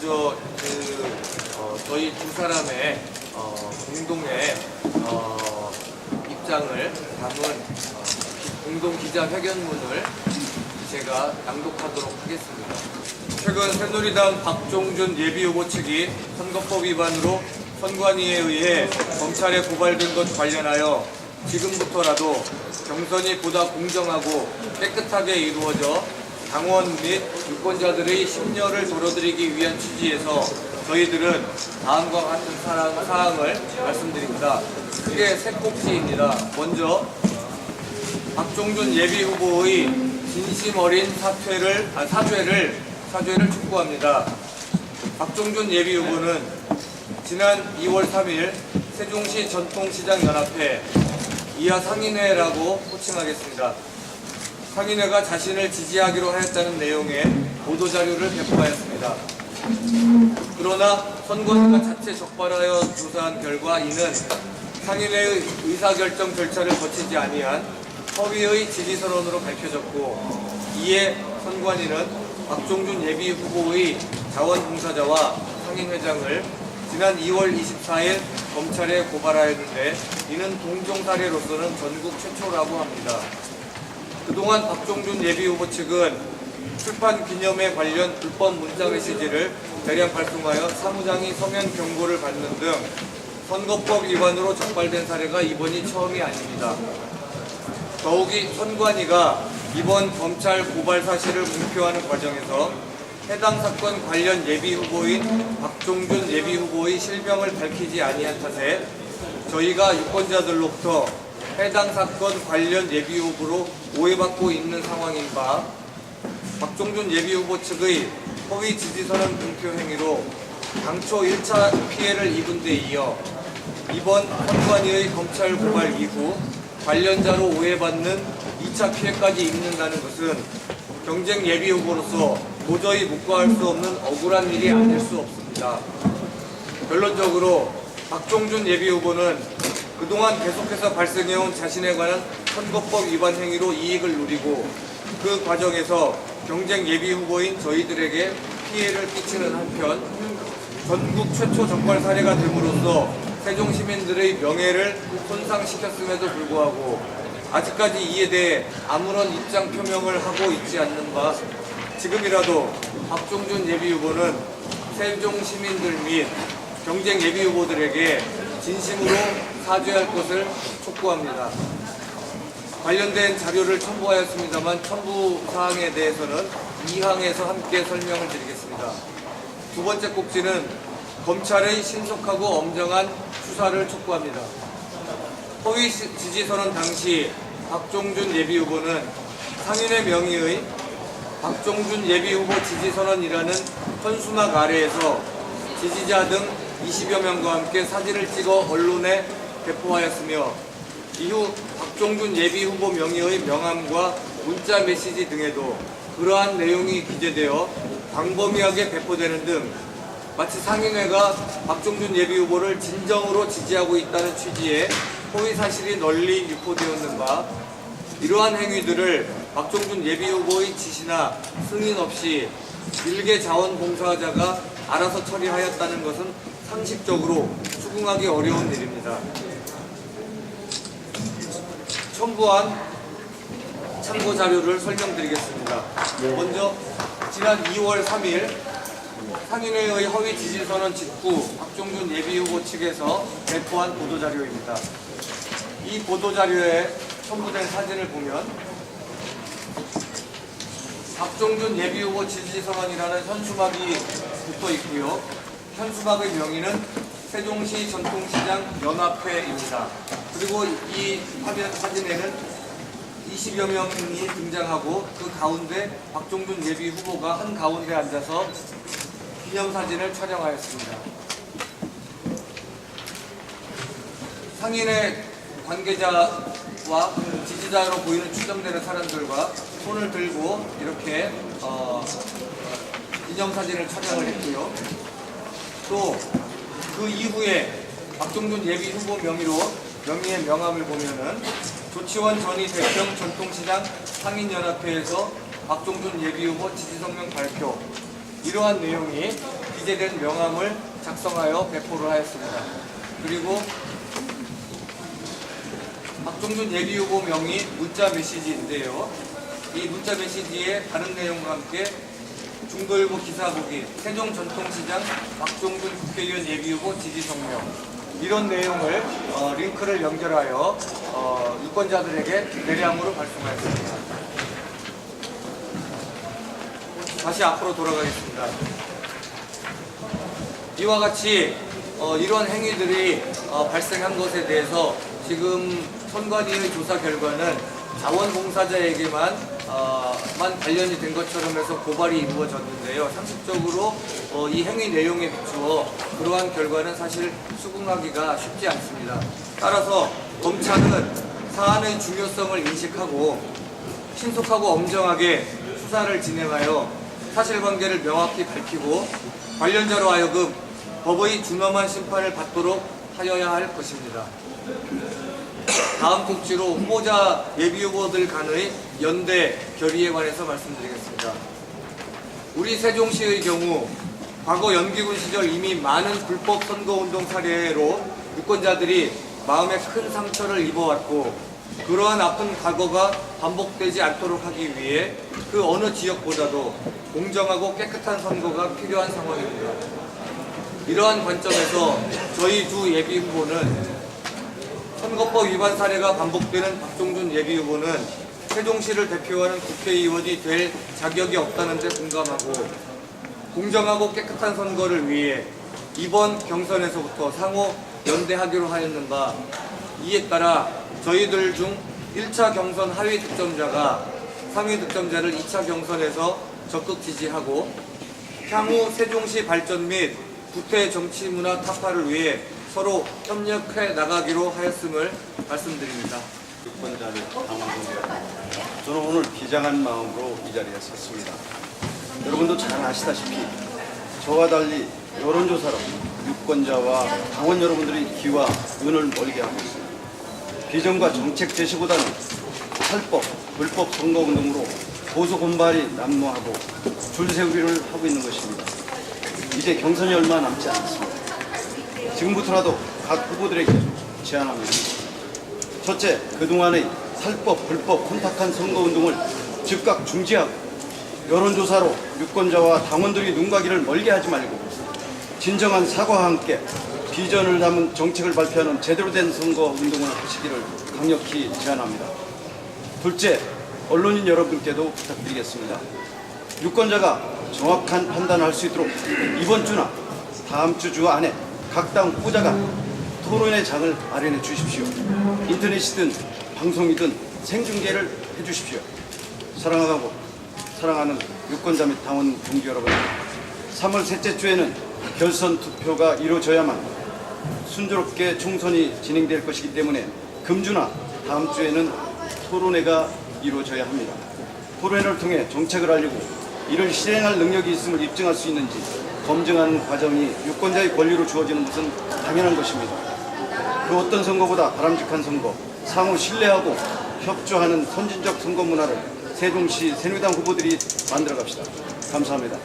먼저 저희 두 사람의 공동의 입장을 담은 공동 기자회견문을 제가 낭독하도록 하겠습니다. 최근 새누리당 박종준 예비후보 측이 선거법 위반으로 선관위에 의해 검찰에 고발된 것 관련하여 지금부터라도 경선이 보다 공정하고 깨끗하게 이루어져 당원 및 유권자들의 심려를 덜어드리기 위한 취지에서 저희들은 다음과 같은 사항을 말씀드립니다. 크게 세 꼭지입니다. 먼저 박종준 예비후보의 진심 어린 사죄를 촉구합니다. 박종준 예비후보는 지난 2월 3일 세종시 전통시장연합회 이하 상인회라고 호칭하겠습니다. 상인회가 자신을 지지하기로 하였다는 내용의 보도자료를 배포하였습니다. 그러나 선관위가 자체 적발하여 조사한 결과 이는 상인회의 의사결정 절차를 거치지 아니한 허위의 지지선언으로 밝혀졌고, 이에 선관위는 박종준 예비후보의 자원봉사자와 상인회장을 지난 2월 24일 검찰에 고발하였는데, 이는 동종 사례로서는 전국 최초라고 합니다. 그동안 박종준 예비후보 측은 출판 기념회 관련 불법 문자 메시지를 대량 발송하여 사무장이 서면 경고를 받는 등 선거법 위반으로 적발된 사례가 이번이 처음이 아닙니다. 더욱이 선관위가 이번 검찰 고발 사실을 공표하는 과정에서 해당 사건 관련 예비후보인 박종준 예비후보의 실명을 밝히지 아니한 탓에 저희가 유권자들로부터 해당 사건 관련 예비후보로 오해받고 있는 상황인 바, 박종준 예비후보 측의 허위 지지선언 공표 행위로 당초 1차 피해를 입은 데 이어 이번 선관위의 검찰 고발 이후 관련자로 오해받는 2차 피해까지 입는다는 것은 경쟁 예비후보로서 도저히 묵과할 수 없는 억울한 일이 아닐 수 없습니다. 결론적으로 박종준 예비후보는 그동안 계속해서 발생해온 자신에 관한 선거법 위반 행위로 이익을 누리고, 그 과정에서 경쟁 예비후보인 저희들에게 피해를 끼치는 한편 전국 최초 적발 사례가 됨으로써 세종 시민들의 명예를 손상시켰음에도 불구하고 아직까지 이에 대해 아무런 입장 표명을 하고 있지 않는 바, 지금이라도 박종준 예비후보는 세종 시민들 및 경쟁 예비후보들에게 진심으로 사죄할 것을 촉구합니다. 관련된 자료를 첨부하였습니다만 첨부 사항에 대해서는 2항에서 함께 설명을 드리겠습니다. 두 번째 꼭지는 검찰의 신속하고 엄정한 수사를 촉구합니다. 허위 지지선언 당시 박종준 예비후보는 상인의 명의의 박종준 예비후보 지지선언이라는 현수막 아래에서 지지자 등 20여 명과 함께 사진을 찍어 언론에 배포하였으며, 이후 박종준 예비후보 명의의 명함과 문자 메시지 등에도 그러한 내용이 기재되어 광범위하게 배포되는 등 마치 상인회가 박종준 예비후보를 진정으로 지지하고 있다는 취지의 허위 사실이 널리 유포되었는 바, 이러한 행위들을 박종준 예비후보의 지시나 승인 없이 일개 자원봉사자가 알아서 처리하였다는 것은 상식적으로 수긍하기 어려운 일입니다. 첨부한 참고 자료를 설명드리겠습니다. 먼저 지난 2월 3일 상인회의 허위 지지선언 직후 박종준 예비후보 측에서 배포한 보도자료입니다. 이 보도자료에 첨부된 사진을 보면 박종준 예비후보 지지선언이라는 현수막이 붙어 있고요. 현수막의 명의는 세종시 전통시장 연합회입니다. 그리고 이 화면 사진에는 20여 명이 등장하고, 그 가운데 박종준 예비후보가 한가운데 앉아서 기념사진을 촬영하였습니다. 상인의 관계자와 지지자로 보이는 추정되는 사람들과 손을 들고 이렇게 기념사진을 촬영을 했고요. 또 그 이후에 박종준 예비후보 명의의 명함을 보면은 조치원 전이 대평 전통시장 상인연합회에서 박종준 예비후보 지지성명 발표, 이러한 내용이 기재된 명함을 작성하여 배포를 하였습니다. 그리고 박종준 예비후보 명의 문자 메시지인데요. 이 문자 메시지에 다른 내용과 함께 중도일보 기사보기, 세종전통시장 박종준 국회의원 예비후보 지지 성명, 이런 내용을 링크를 연결하여 유권자들에게 대량으로 발송하였습니다. 다시 앞으로 돌아가겠습니다. 이와 같이 이런 행위들이 발생한 것에 대해서 지금 선관위의 조사 결과는 자원봉사자에게만 관련이 된 것처럼 해서 고발이 이루어졌는데요. 상식적으로 이 행위 내용에 비추어 그러한 결과는 사실 수긍하기가 쉽지 않습니다. 따라서 검찰은 사안의 중요성을 인식하고 신속하고 엄정하게 수사를 진행하여 사실관계를 명확히 밝히고 관련자로 하여금 법의 준엄한 심판을 받도록 하여야 할 것입니다. 다음 곡지로 후보자 예비후보들 간의 연대 결의에 관해서 말씀드리겠습니다. 우리 세종시의 경우 과거 연기군 시절 이미 많은 불법 선거운동 사례로 유권자들이 마음에 큰 상처를 입어왔고 그러한 아픈 과거가 반복되지 않도록 하기 위해 그 어느 지역보다도 공정하고 깨끗한 선거가 필요한 상황입니다. 이러한 관점에서 저희 두 예비후보는 선거법 위반 사례가 반복되는 박종준 예비후보는 세종시를 대표하는 국회의원이 될 자격이 없다는 데 공감하고 공정하고 깨끗한 선거를 위해 이번 경선에서부터 상호 연대하기로 하였는 바 이에 따라 저희들 중 1차 경선 하위 득점자가 상위 득점자를 2차 경선에서 적극 지지하고 향후 세종시 발전 및 구태 정치 문화 타파를 위해 서로 협력해 나가기로 하였음을 말씀드립니다. 유권자를 당원입니다. 저는 오늘 비장한 마음으로 이 자리에 섰습니다. 여러분도 잘 아시다시피 저와 달리 여론조사로 유권자와 당원 여러분들의 귀와 눈을 멀게 하고 있습니다. 비전과 정책 제시보다는 탈법, 불법 선거운동으로 보수 공발이 난무하고 줄세우기를 하고 있는 것입니다. 이제 경선이 얼마 남지 않았습니다. 지금부터라도 각 후보들에게 제안합니다. 첫째, 그동안의 탈법, 불법, 혼탁한 선거운동을 즉각 중지하고 여론조사로 유권자와 당원들이 눈가기를 멀게 하지 말고 진정한 사과와 함께 비전을 담은 정책을 발표하는 제대로 된 선거운동을 하시기를 강력히 제안합니다. 둘째, 언론인 여러분께도 부탁드리겠습니다. 유권자가 정확한 판단을 할 수 있도록 이번 주나 다음 주 안에 각 당 후보자가 토론의 장을 마련해 주십시오. 인터넷이든 방송이든 생중계를 해주십시오. 사랑하고 사랑하는 유권자 및 당원 동지 여러분, 3월 셋째 주에는 결선 투표가 이루어져야만 순조롭게 총선이 진행될 것이기 때문에 금주나 다음 주에는 토론회가 이루어져야 합니다. 토론회를 통해 정책을 알리고 이를 실행할 능력이 있음을 입증할 수 있는지 검증하는 과정이 유권자의 권리로 주어지는 것은 당연한 것입니다. 그 어떤 선거보다 바람직한 선거, 상호 신뢰하고 협조하는 선진적 선거 문화를 세종시 새누리당 후보들이 만들어 갑시다. 감사합니다.